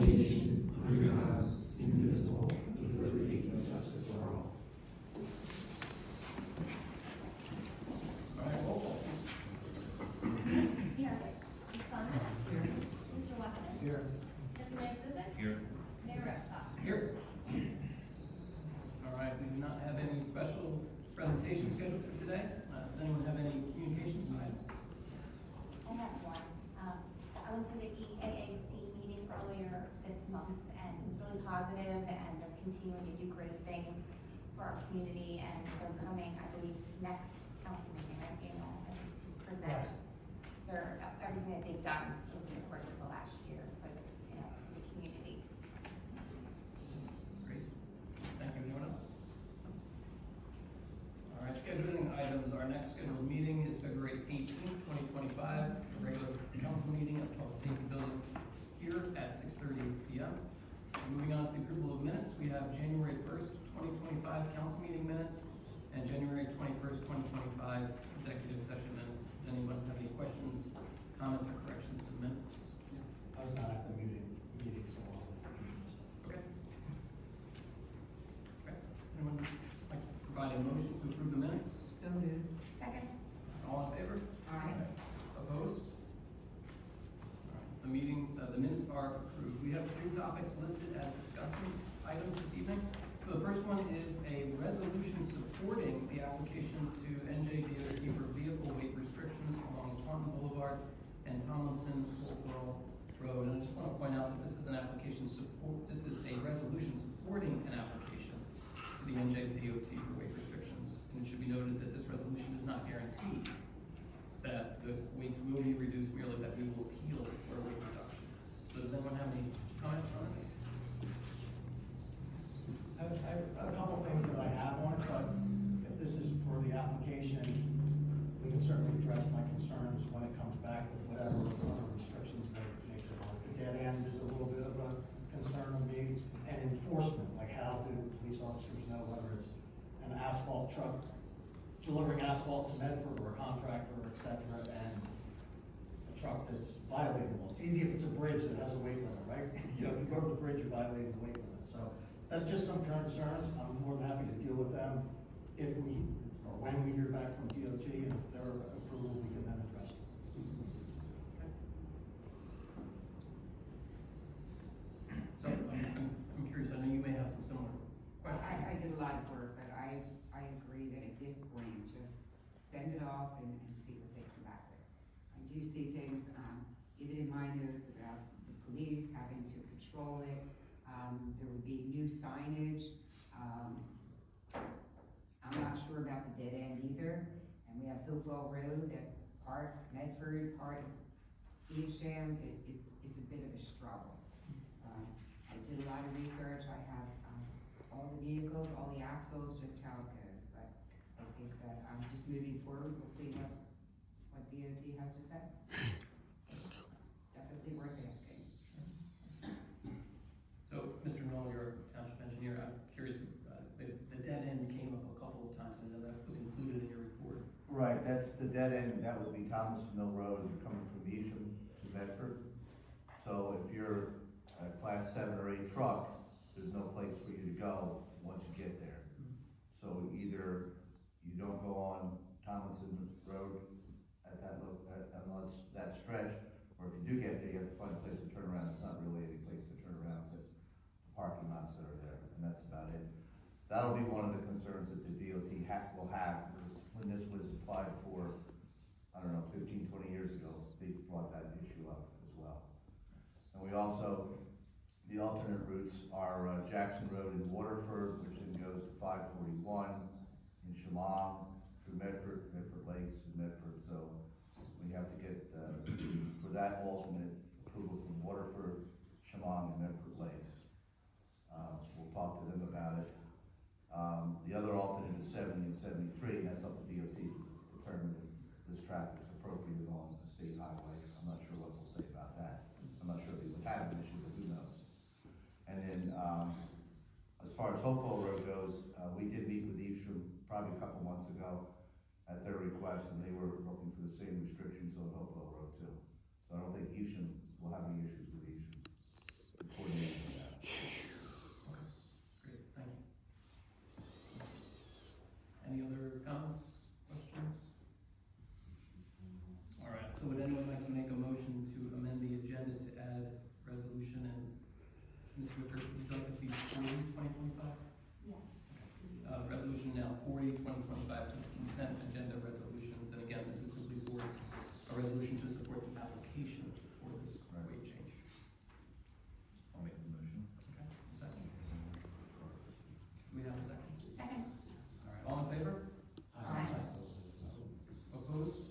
nation, under God, indivisible, with liberty and justice for all. All right, roll call. Here. Ms. Thomas? Here. Mr. Watson? Here. Deputy Mayor Susan? Here. Mayor Redstock? Here. All right, we do not have any special presentation scheduled for today. Does anyone have any communications items? I have one. I went to the EAAC meeting earlier this month, and it was really positive, and they're continuing to do great things for our community, and they're coming, I believe, next council meeting, right, Daniel, I think, to present their, everything that they've done over the course of the last year for the, for the community. Great. Thank you. Anyone else? All right, scheduling items. Our next scheduled meeting is February 18th, 2025, a regular council meeting at the Public Safety Building here at 6:30 p.m. Moving on to the approval of minutes, we have January 1st, 2025 council meeting minutes and January 21st, 2025 executive session minutes. Does anyone have any questions, comments, or corrections to the minutes? I was not at the meeting, so I'll. Okay. Okay. Anyone like to provide a motion to approve the minutes? So moved. Second? All in favor? Aye. Opposed? All right, the minutes are approved. We have 3 topics listed as discussing items this evening. So the first one is a resolution supporting the application to NJDOT for vehicle weight restrictions along Taunton Boulevard and Tomlinson Hopewell Road. And I just want to point out that this is an application this is a resolution supporting an application to the NJDOT for weight restrictions. And it should be noted that this resolution does not guarantee that the weights will be reduced, merely that we will appeal for a weight reduction. So does anyone have any comments on this? I have a couple things that I have on it, but if this is for the application, we can certainly address my concerns when it comes back with whatever other restrictions they make. The dead end is a little bit of a concern to me, and enforcement, like how do police officers know whether it's an asphalt truck delivering asphalt to Medford or a contractor, et cetera, and a truck that's violating the law. It's easy if it's a bridge that has a weight limit, right? You know, if you go over the bridge, you're violating the weight limit. So that's just some concerns. I'm more than happy to deal with them if we, or when we hear back from DOT, and if their approval, we can then address them. So I'm curious, I know you may have some similar questions. I did a lot of work, but I agree that at this point, just send it off and see what they come back with. I do see things, even in my notes about the police having to control it. There would be new signage. I'm not sure about the dead end either. And we have Hopewell Road, that's part Medford, part Evesham. It's a bit of a struggle. I did a lot of research. I have all the vehicles, all the axles, just how it goes. But I think that just moving forward, we'll see what DOT has to say. Definitely worth asking. So, Mr. Knoll, you're a township engineer. I'm curious, the dead end came up a couple of times. I know that was included in your report. Right, that's the dead end. That would be Thomas Mill Road. You're coming from Evesham to Medford. So if you're a class 7 or 8 truck, there's no place for you to go once you get there. So either you don't go on Tomlinson Road at that stretch, or if you do get there, you have to find a place to turn around. It's not really any place to turn around, but the parking lots that are there, and that's about it. That'll be one of the concerns that the DOT will have, because when this was applied for, I don't know, 15, 20 years ago, they brought that issue up as well. And we also, the alternate routes are Jackson Road in Waterford, which then goes to 541 in Shamong, through Medford Lakes and Medford. So we have to get, for that alternate, approval from Waterford, Shamong, and Medford Lakes. We'll talk to them about it. The other alternate is 70 and 73, and that's up to DOT to determine if this traffic is appropriate on a state highway. I'm not sure what we'll say about that. I'm not sure if they would have an issue, but who knows. And then, as far as Hopewell Road goes, we did meet with Evesham probably a couple months ago at their request, and they were looking for the same restrictions on Hopewell Road too. So I don't think Evesham will have any issues with Evesham, according to Ms. Wicker, would you like it to be 40/2025? Yes. Resolution now 40/2025 to the consent agenda resolutions, and again, this is simply for a resolution to support the application for this rate change. I'll make the motion. Okay, second. Do we have a second? Second. All right, all in favor? Aye. Opposed?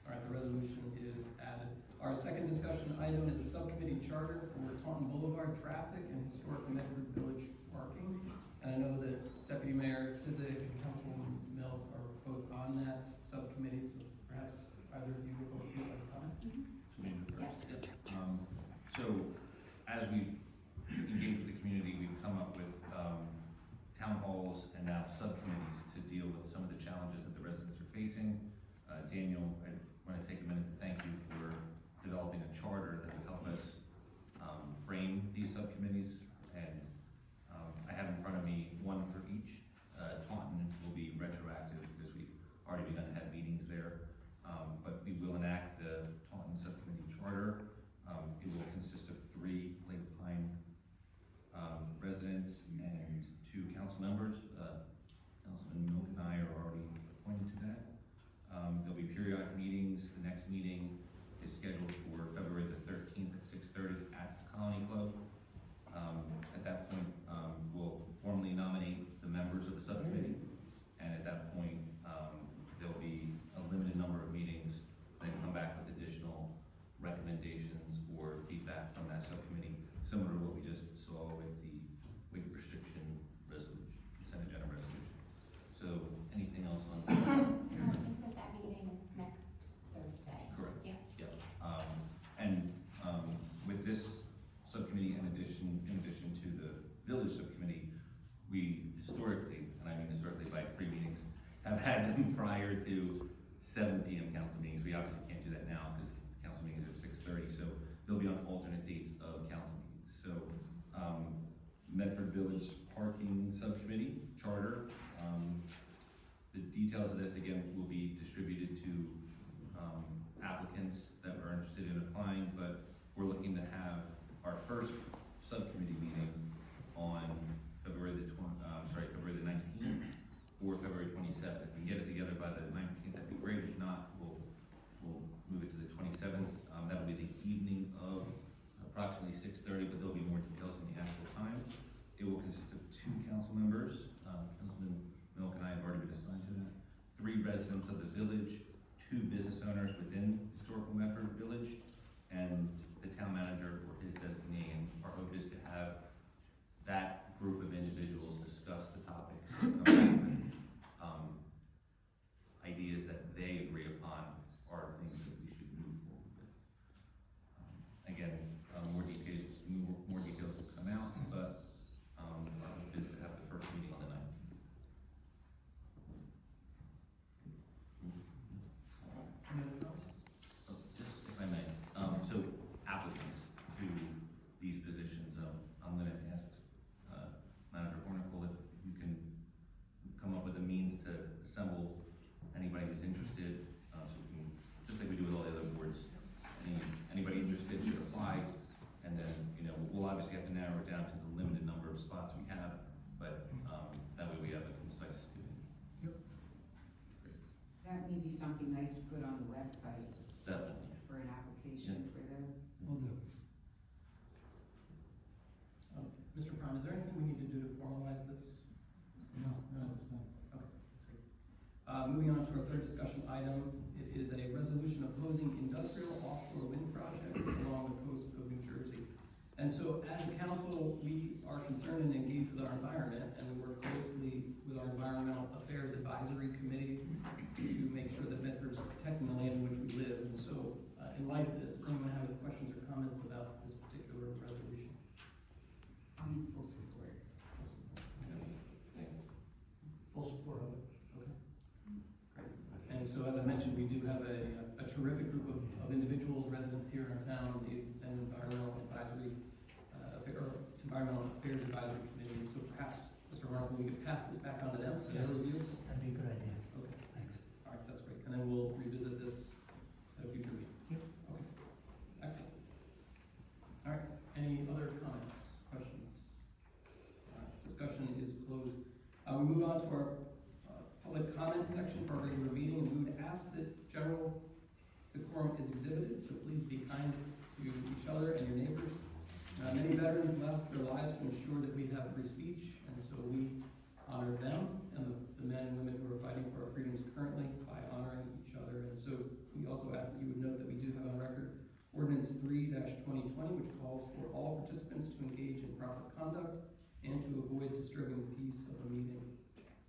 All right, the resolution is added. Our second discussion item is a subcommittee charter for Taunton Boulevard traffic and historic Medford Village parking. And I know that Deputy Mayor Sizik and Councilman Milk are both on that subcommittee, so perhaps either of you would like to comment? To me first. Yep. So, as we've engaged with the community, we've come up with, town halls and now subcommittees to deal with some of the challenges that the residents are facing. Daniel, I want to take a minute to thank you for developing a charter that will help us, frame these subcommittees. And, I have in front of me one for each. Taunton will be retroactive because we've already begun to have meetings there. But we will enact the Taunton Subcommittee Charter. It will consist of 3 Lake Pine residents and 2 council members. Councilman Milk and I are already appointed to that. There'll be periodic meetings. The next meeting is scheduled for February the 13th at 6:30 at the Colony Club. At that point, we'll formally nominate the members of the subcommittee. And at that point, there'll be a limited number of meetings, then come back with additional recommendations or feedback from that subcommittee, similar to what we just saw with the weight restriction resolution, consent agenda resolution. So, anything else on that? Just that meeting is next Thursday. Correct. Yeah. Yep. With this subcommittee, in addition to the village subcommittee, we historically, and I mean historically by 3 meetings, have had them prior to 7 p.m. council meetings. We obviously can't do that now because council meetings are 6:30, so they'll be on alternate dates of council meetings. So, Medford Village Parking Subcommittee Charter, the details of this, again, will be distributed to applicants that are interested in applying, but we're looking to have our first subcommittee meeting on February the 19th or February 27th. If we can get it together by the 19th, that'd be great. If not, we'll move it to the 27th. That'll be the evening of approximately 6:30, but there'll be more details on the actual times. It will consist of 2 council members. Councilman Milk and I have already been assigned to that. 3 residents of the village, 2 business owners within historical Medford Village, and the town manager or his designee. And our hope is to have that group of individuals discuss the topics, come up with, ideas that they agree upon are things that we should move forward with. Again, more details will come out, but our hope is to have the first meeting on the 19th. Any other comments? Just if I may, so applicants to these positions, I'm gonna ask, Manager Hornicle if you can come up with a means to assemble anybody who's interested, so we can, just like we do with all the other boards, anybody interested should apply, and then, we'll obviously have to narrow it down to the limited number of spots we have, but, that way we have a concise committee. Yep. Great. That may be something nice to put on the website Definitely. for an application for those. Will do. Mr. Prime, is there anything we need to do to formalize this? No, it's not. Okay, great. Moving on to our third discussion item, it is a resolution opposing industrial offshore wind projects along the coast of New Jersey. And so as a council, we are concerned and engaged with our environment, and we work closely with our Environmental Affairs Advisory Committee to make sure that Medford is protecting the land in which we live. And so, in light of this, does anyone have any questions or comments about this particular resolution? I'm in full support. Full support of it. Okay. Great. And so, as I mentioned, we do have a terrific group of individuals, residents here in our town, the Environmental Affairs Advisory Committee. And so perhaps, Mr. Markle, we could pass this back on to them for their review? That'd be a good idea. Okay. Thanks. All right, that's great. And then we'll revisit this at a future meeting. Yep. Okay. Excellent. All right. Any other comments, questions? move on to our public comment section for our regular meeting, and we would ask that general decorum is exhibited, so please be kind to each other and your neighbors. Many veterans lost their lives to ensure that we have free speech, and so we honor them and the men and women who are fighting for our freedoms currently by honoring each other. And so we also ask that you would note that we do have on record Ordinance 3-2020, which calls for all participants to engage in proper conduct and to avoid disturbing the peace of the meeting.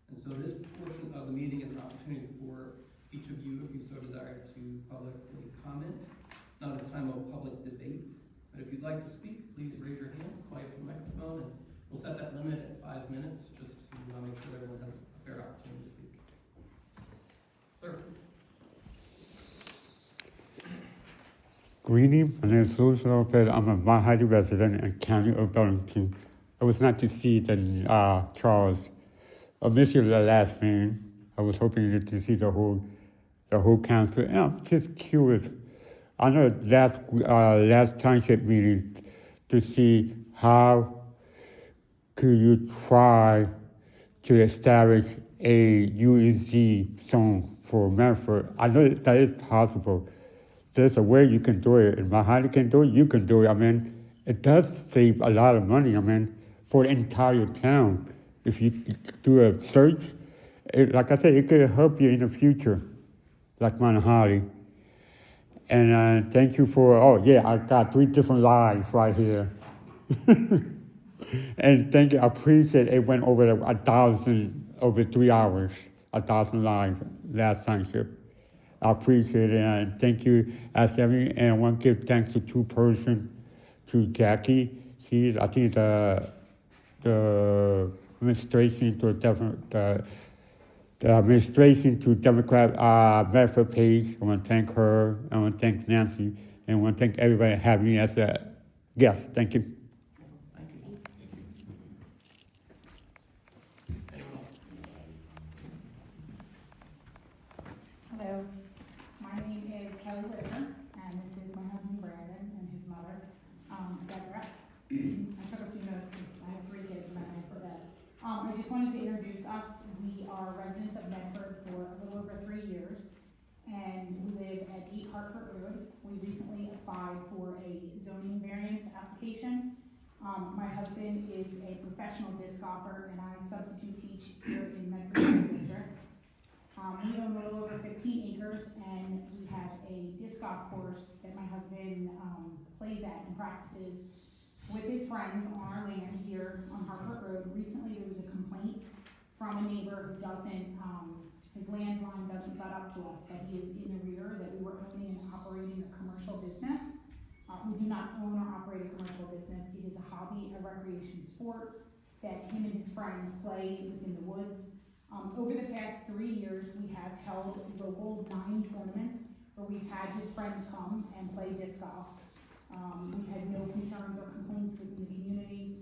And so this portion of the meeting is an opportunity for each of you, if you so desire, to publicly comment. It's not a time of public debate, but if you'd like to speak, please raise your hand, quiet the microphone, and we'll set that limit at 5 minutes just to make sure everyone has a fair opportunity to speak. Sir. Good evening, my name is Louis Lopez. I'm a Mount Heidi resident in County of Burlington. I was not to see the Charles. I missed you the last meeting. I was hoping to see the whole council. And I'm just curious. I know last township meeting to see how could you try to establish a UEZ zone for Medford. I know that is possible. There's a way you can do it. If Mahali can do it, you can do it. I mean, it does save a lot of money, I mean, for the entire town. If you do a search, like I said, it could help you in the future, like Mahali. And thank you for, I got 3 different lives right here. And thank you, I appreciate it went over 1,000, over 3 hours, 1,000 lives last township. I appreciate it, and thank you, Ashley. And I want to give thanks to 2 persons, to Jackie. She's, I think, the administration to the administration to Democrat Medford page. I want to thank her. I want to thank Nancy, and I want to thank everybody for having me as a guest. Thank you. Thank you. Anyone else? Hello, my name is Kelly Whitaker, and this is my husband Brandon and his mother, Deborah. I took a few notes since I have 3 kids and I forget. I just wanted to introduce us. We are residents of Medford for a little over 3 years, and we live at 8 Hartford Road. We recently applied for a zoning variance application. My husband is a professional disc golfer, and I substitute teach here in Medford School District. We own a little over 15 acres, and we have a disc golf course that my husband plays at and practices with his friends on our land here on Hartford Road. Recently, there was a complaint from a neighbor who doesn't, his landline doesn't butt up to us, that he is in arrear, that we were owning and operating a commercial business. We do not own or operate a commercial business. It is a hobby, a recreation sport that him and his friends play within the woods. Over the past 3 years, we have held local 9 tournaments where we've had his friends come and play disc golf. We've had no concerns or complaints within the community.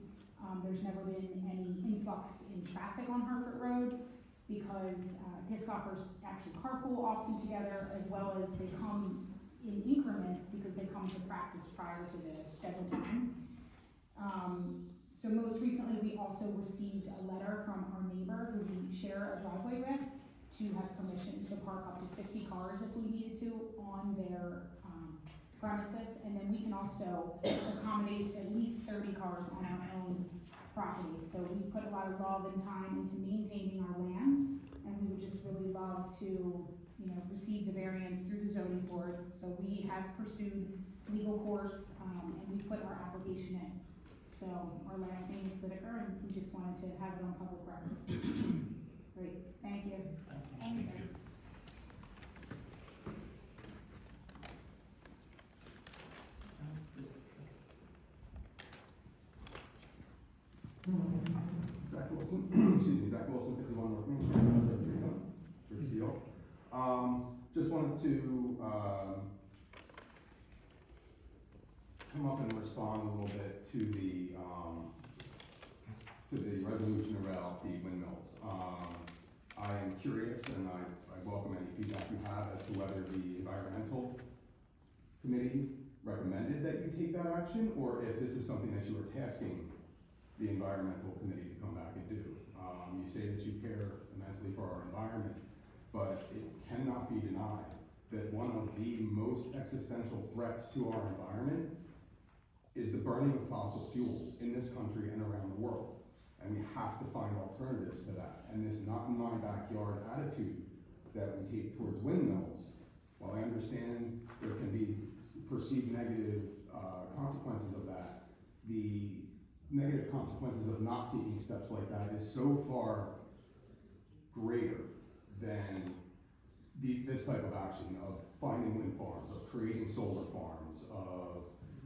There's never been any influx in traffic on Hartford Road because disc golfers actually carpool often together, as well as they come in increments because they come to practice prior to the scheduled time. So most recently, we also received a letter from our neighbor who we share a driveway with to have permission to park up to 50 cars if we needed to on their premises. And then we can also accommodate at least 30 cars on our own property. So we put a lot of love and time into maintaining our land, and we would just really love to, receive the variance through the zoning board. So we have pursued legal course, and we put our application in. So our last name is Whitaker, and we just wanted to have it on public record. Great, thank you. Thank you. Zach Wilson, excuse me, Zach Wilson, 51 North Main Street, for Seal. Just wanted to come up and respond a little bit to the resolution about the windmills. I am curious, and I welcome any feedback you have as to whether the environmental committee recommended that you take that action, or if this is something that you were tasking the environmental committee to come back and do. You say that you care immensely for our environment, but it cannot be denied that one of the most existential threats to our environment is the burning of fossil fuels in this country and around the world. And we have to find alternatives to that. And this not in my backyard attitude that we take towards windmills, while I understand there can be perceived negative consequences of that, the negative consequences of not taking steps like that is so far greater than this type of action of finding wind farms, of creating solar farms, of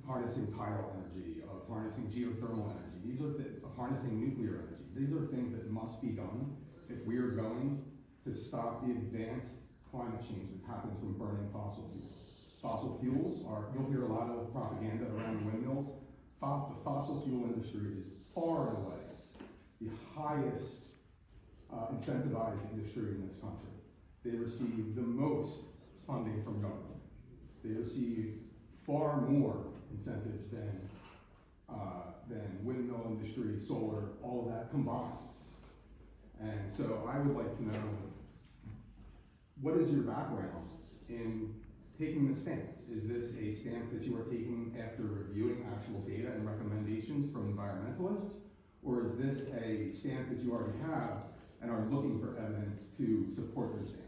harnessing tidal energy, of harnessing geothermal energy. These are harnessing nuclear energy. These are things that must be done if we are going to stop the advanced climate change that happens from burning fossil fuels. Fossil fuels are, you'll hear a lot of propaganda around windmills. The fossil fuel industry is far and away the highest incentivized industry in this country. They receive the most funding from government. They receive far more incentives than windmill industry, solar, all of that combined. And so I would like to know, what is your background in taking this stance? Is this a stance that you are taking after reviewing actual data and recommendations from environmentalists? Or is this a stance that you already have and are looking for evidence to support your stance?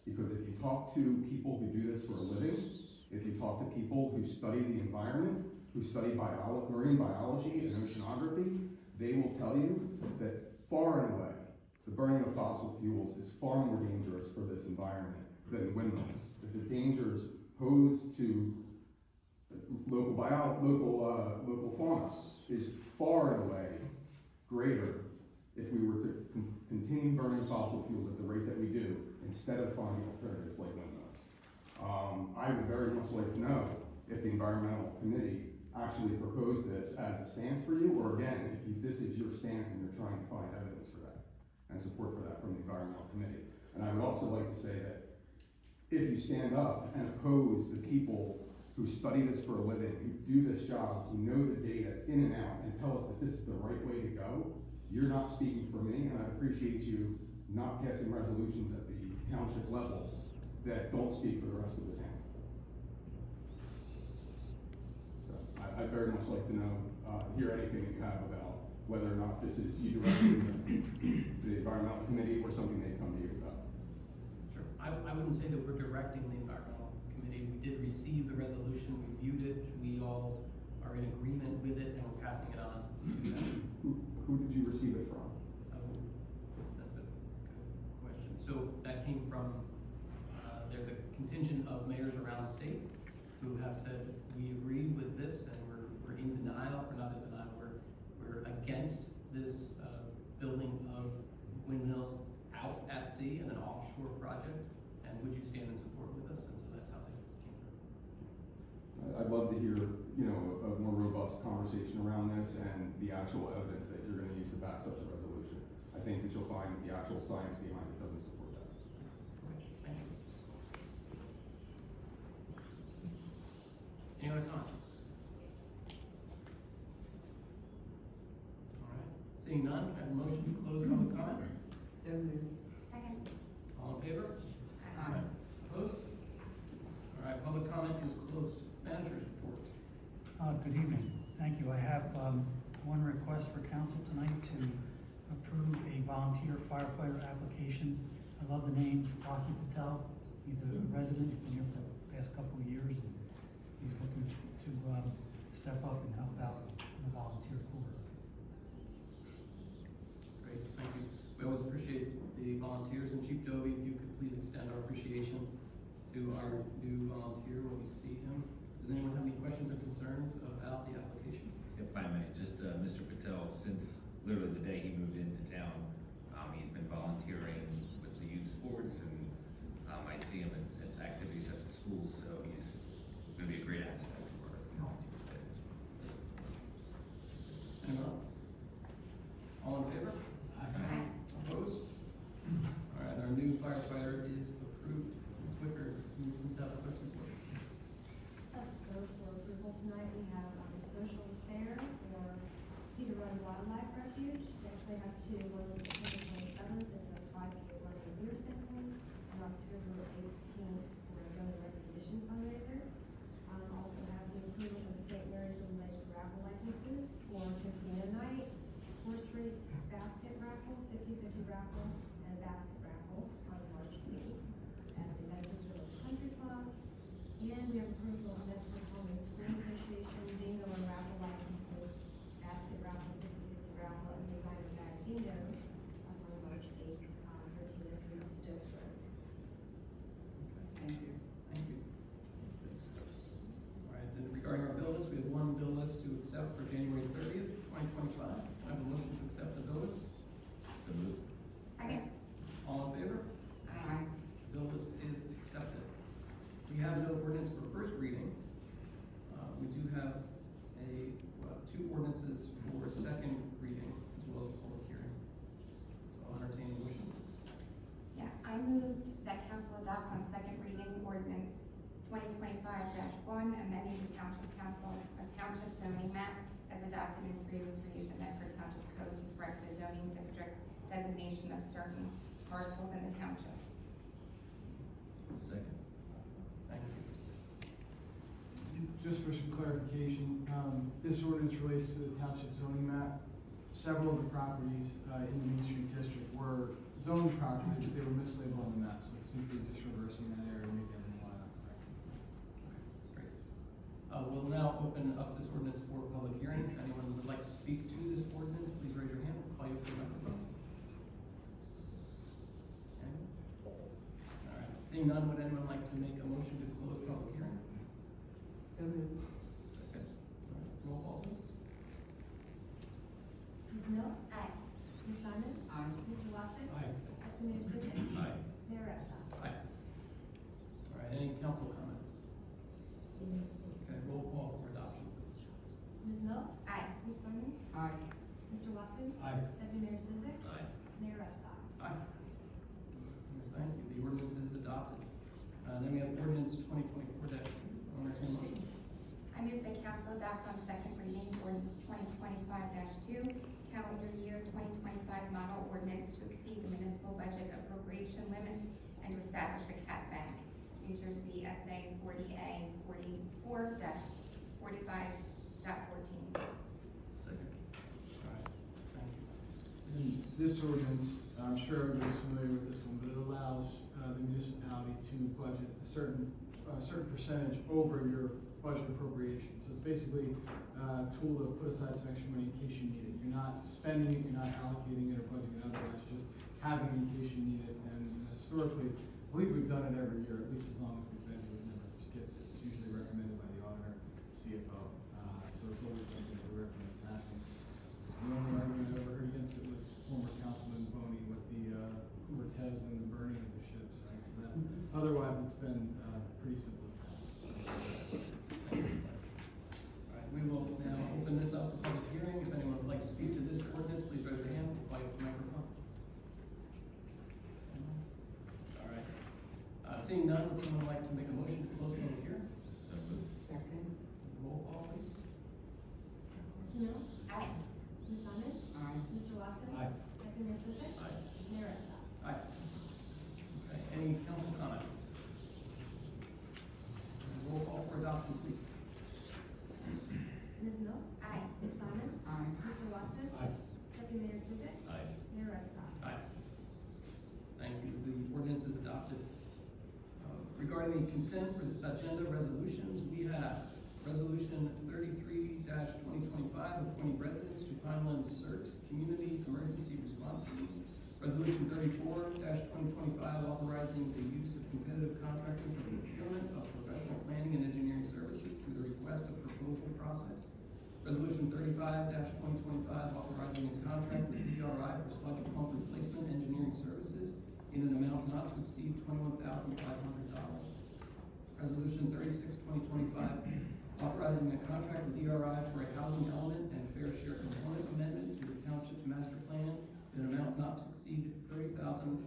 Because if you talk to people who do this for a living, if you talk to people who study the environment, who study marine biology and oceanography, they will tell you that far and away, the burning of fossil fuels is far more dangerous for this environment than windmills. That the dangers posed to local fauna is far and away greater if we were to continue burning fossil fuels at the rate that we do, instead of finding alternatives like windmills. I would very much like to know if the environmental committee actually proposed this as a stance for you, or again, if this is your stance and you're trying to find evidence for that and support for that from the environmental committee. And I would also like to say that if you stand up and oppose the people who study this for a living, who do this job, who know the data in and out, and tell us that this is the right way to go, you're not speaking for me, and I appreciate you not passing resolutions at the township level that don't speak for the rest of the town. So I'd very much like to know, hear anything that you have about whether or not this is you directing the environmental committee or something they come to you about. Sure. I wouldn't say that we're directing the environmental committee. We did receive the resolution, we viewed it, we all are in agreement with it, and we're passing it on to them. Who did you receive it from? That's a good question. So that came from, there's a contingent of mayors around the state who have said, we agree with this and we're in denial, we're not in denial, we're against this building of windmills out at sea and an offshore project, and would you stand in support with us? And so that's how they came through. I'd love to hear, a more robust conversation around this and the actual evidence that you're gonna use to back such a resolution. I think that you'll find that the actual science behind it doesn't support that. Thank you. Any other comments? All right, seeing none, can I have a motion to close public comment? So moved. Second. All in favor? Aye. Opposed? All right, public comment is closed. Manager's report. Good evening. Thank you. I have one request for council tonight to approve a volunteer firefighter application. I love the name, Rocky Patel. He's a resident, been here for the past couple of years, and he's looking to step up and help out in the volunteer corps. Great, thank you. We always appreciate the volunteers, and Chief Dovey, if you could please extend our appreciation to our new volunteer when we see him. Does anyone have any questions or concerns about the application? If I may, just Mr. Patel, since literally the day he moved into town, he's been volunteering with the youth sports, and I see him at activities at the schools, so he's going to be a great asset to our volunteer staff as well. Anyone else? All in favor? Aye. Opposed? All right, our new firefighter is approved. Ms. Wicker, can you please have the clerk's report? So for approval tonight, we have a social fair for Cedar Run Wildlife Refuge. They actually have two. One is September 27th, it's a 5K running beer sampling, and October 18th, we're going to recognition fundraiser. Also have the approval of St. Mary's and Lake raffle licenses for casino night, horse race, basket raffle, 50/50 raffle, and basket raffle on March 8th at the Medford Village Country Club. And we have approval of Medford County School Association bingo and raffle licenses, basket raffle, 50/50 raffle, and designer bag bingo. That's on March 8th, 1303 Stokes Road. Thank you. Thank you. All right, then regarding our bill list, we have one bill list to accept for January 30th, 2025. I have a motion to accept the bill list. So moved. Second. All in favor? Aye. Bill list is accepted. We have no ordinance for first reading. We do have two ordinances for second reading as well as a public hearing. So I'll entertain a motion. Yeah, I moved that council adopt on second reading ordinance 2025-1, amending the Township Council of Township zoning map as adopted in 303 of the Medford Township Code to correct the zoning district designation of certain parcels in the township. Second. Thank you. Just for some clarification, this ordinance relates to the township zoning map. Several of the properties in the Main Street district were zoned properties, but they were mislabeled on the map, so it's simply just reversing that error and making them line up correctly. Great. We'll now open up this ordinance for public hearing. If anyone would like to speak to this ordinance, please raise your hand. We'll call you to the microphone. Anyone? All right. Seeing none, would anyone like to make a motion to close public hearing? So moved. Second. All right. Roll call, please. Ms. Mill? Aye. Ms. Simons? Aye. Mr. Watson? Aye. Mayor Sidik? Aye. Mayor Epstein? Aye. All right. Any council comments? Okay. Roll call for adoption, please. Ms. Mill? Aye. Ms. Simons? Aye. Mr. Watson? Aye. Deputy Mayor Sizik? Aye. Mayor Epstein? Aye. Thank you. The ordinance is adopted. Then we have ordinance 2024-2. I'll entertain a motion. I move that council adopt on second reading ordinance 2025-2, calendar year 2025 model ordinance to exceed the municipal budget appropriation limits and to establish a cap bank. New Jersey SA 40A 44-45.14. Second. All right. Thank you. And this ordinance, I'm sure everybody's familiar with this one, but it allows the municipality to budget a certain percentage over your budget appropriation. So it's basically a tool to put aside some extra money in case you need it. You're not spending it, you're not allocating it or budgeting it otherwise, you're just having it in case you need it. And historically, I believe we've done it every year, at least as long as we've been here. We've never skipped it. It's usually recommended by the auditor, CFO. So it's always something that we recommend passing. The only argument I ever heard against it was former Councilman Boney with the Cortez and the burning of the ships, right? So that, otherwise, it's been pretty simple to pass. All right. We will now open this up for public hearing. If anyone would like to speak to this ordinance, please raise your hand. We'll call you to the microphone. All right. Seeing none, would someone like to make a motion to close public hearing? So moved. Second. Roll call, please. Ms. Mill? Aye. Ms. Simons? Aye. Mr. Watson? Aye. Deputy Mayor Sizik? Aye. Mayor Epstein? Aye. Okay. Any council comments? Roll call for adoption, please. Ms. Mill? Aye. Ms. Simons? Aye. Mr. Watson? Aye. Deputy Mayor Sizik? Aye. Mayor Epstein? Aye. Thank you. The ordinance is adopted. Regarding the consent agenda resolutions, we have Resolution 33-2025, appointing residents to Pineland CERT Community Emergency Response Team. Resolution 34-2025, authorizing the use of competitive contracting for the procurement of professional planning and engineering services through the request of proposal process. Resolution 35-2025, authorizing a contract with DRI for sludge pump replacement engineering services in an amount not to exceed $21,500. Resolution 36-2025, authorizing a contract with DRI for a housing element and fair share component amendment to the Township's master plan in an amount not to exceed $30,060.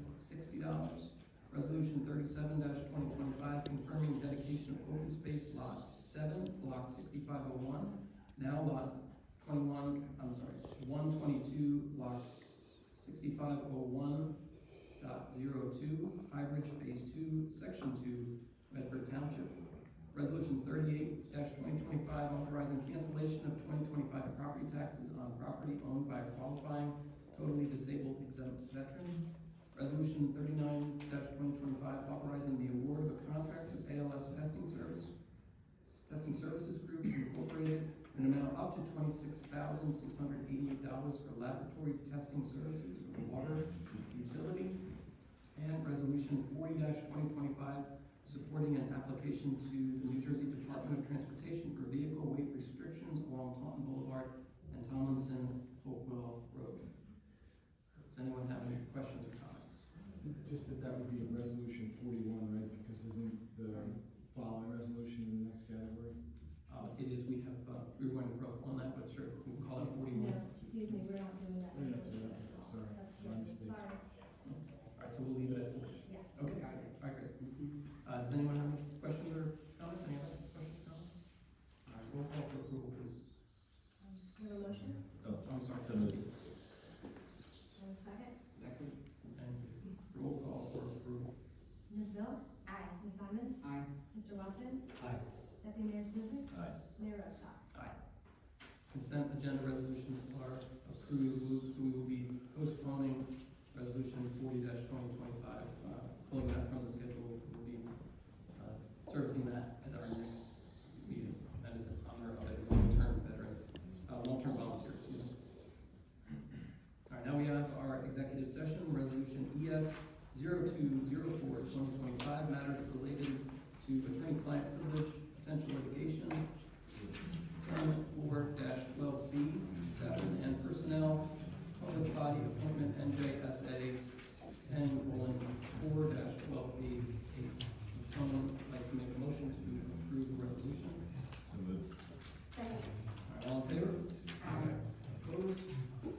Resolution 37-2025, confirming dedication of open space lot 7, block 6501, now lot 125 6501.02, Highbridge Phase 2, Section 2, Medford Township. Resolution 38-2025, authorizing cancellation of 2025 property taxes on property owned by a qualifying totally disabled exempt veteran. Resolution 39-2025, authorizing the award of a contract to ALS Testing Services Group Incorporated in an amount up to $26,688 for laboratory testing services for the water utility. And Resolution 40-2025, supporting an application to the New Jersey Department of Transportation for vehicle weight restrictions along Taunton Boulevard and Tomlinson Hopewell Road. Does anyone have any questions or comments? Just that would be resolution 41, right? Because isn't the following resolution in the next category? It is, we have, we were going to on that, but sure, we'll call it 41. No, excuse me, we're not doing that. We're not doing that. Sorry, That's my just, mistake. sorry, All right, so we'll leave it at 40. yes. Okay, all right, great. Does anyone have any questions or comments? Any other questions, comments? All right, roll call for approval, please. We have a motion, Oh, I'm sorry, so moved. and a second. Second. And roll call for approval. Ms. Mill? Aye. Ms. Simon? Aye. Mr. Watson? Aye. Deputy Mayor Susan? Aye. Mayor Rosenbaum? Aye. Consent agenda resolutions are approved, so we will be postponing resolution 40-2025, pulling that from the schedule. We'll be servicing that at our next meeting. That is in honor of a long-term veteran, long-term volunteer, excuse me. All right, now we have our executive session, resolution ES 0204-2025, matters related to attorney-client privilege, potential litigation, 10-4-12B, 7, and personnel, public body appointment NJSA 10:4-12B 8. Would someone like to make a motion to approve the resolution? So moved. Second. All right, all in favor? Aye. Opposed? The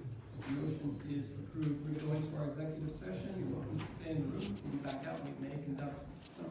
motion is approved. We're going to go into our executive session. You're welcome to stay in the room. We'll be back out. We may conduct some